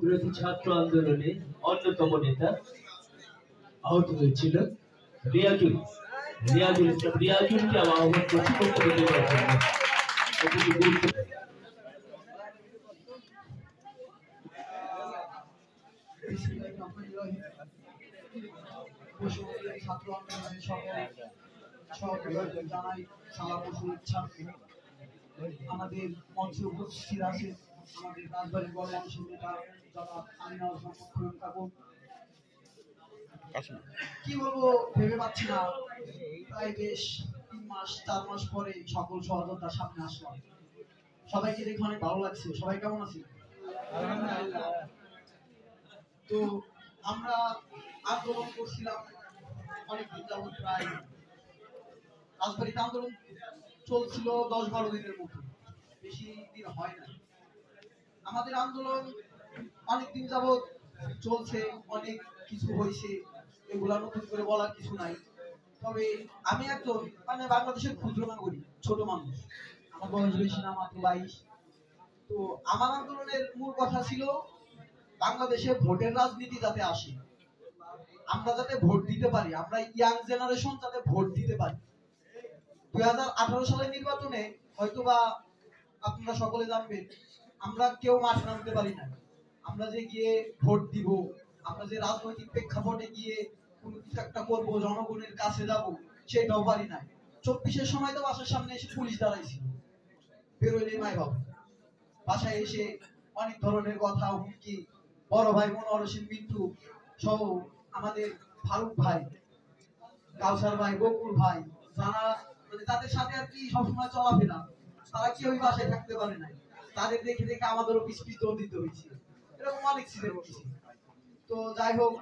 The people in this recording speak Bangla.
বিরোধী ছাত্র আন্দোলনে অন্যতম নেতা আহত হয়েছিল রিয়াজুল রিয়াজুল ইসলাম। রিয়াজুলকে আমার আহ্বান করছি বক্তব্য দেওয়ার জন্য। ছাত্র আন্দোলনের সভাপতি জানাই সালাম ও শুভেচ্ছা। আমাদের মঞ্চে উপস্থিত আছে আমাদের রাজবাড়ির গণমানুষের নেতা জনাব আমিনা ওসমান কাকুর। কি বলবো ভেবে পাচ্ছি না, প্রায় বেশ 3-4 মাস পরে সকল সহযোদ্ধার সামনে আসলাম। সবাইকে দেখে অনেক ভালো লাগছে। সবাই কেমন আছে? তো আমরা আন্দোলন করছিলাম অনেকদিন যাবত, প্রায় রাজবাড়িতে আন্দোলন চলছিল 10-12 দিনের মতো, বেশি দিন হয় না। আমাদের আন্দোলন অনেকদিন যাবত চলছে, অনেক কিছু হয়েছে, এগুলা নতুন করে বলার কিছু নাই। তবে আমি একজন বাংলাদেশের ক্ষুদ্র নাগরিক, ছোট মানুষ, আমার বয়স বেশি না, মাত্র 22। তো আমার আন্দোলনের মূল কথা ছিল বাংলাদেশে ভোটের রাজনীতি যাতে আসে, আমরা যাতে ভোট দিতে পারি, আমরা ইয়াং জেনারেশন যাতে ভোট দিতে পারি। 2018 সালের নির্বাচনে হয়তোবা আপনারা সকলে জানবেন আমরা কেউ মাঠ নামতে পারি না। আমরা যে গিয়ে ভোট দিব, আমরা যে রাজনৈতিক প্রেক্ষাপটে গিয়ে কোনো কিছু একটা করবো, জনগণের কাছে যাব, সেটাও পারি না। 24-এর সময় তো বাসার সামনে এসে পুলিশ দাঁড়াইছিল, বেরোলে মাই বাবা, বাসায় এসে অনেক ধরনের কথা, হুমকি, বড় ভাই মনোহর হোসেন মিন্টু সহ আমাদের ফারুক ভাই, কাউসার ভাই, বকুল ভাই, যারা তাদের সাথে আর কি সবসময় চলাফেরা, তারা কেউই বাসায় থাকতে পারে না। তাদের দেখে দেখে আমাদেরও পিছ পিছ দৌড় দিতে হয়েছে। এরকম অনেক ছিল। তো যাই হোক,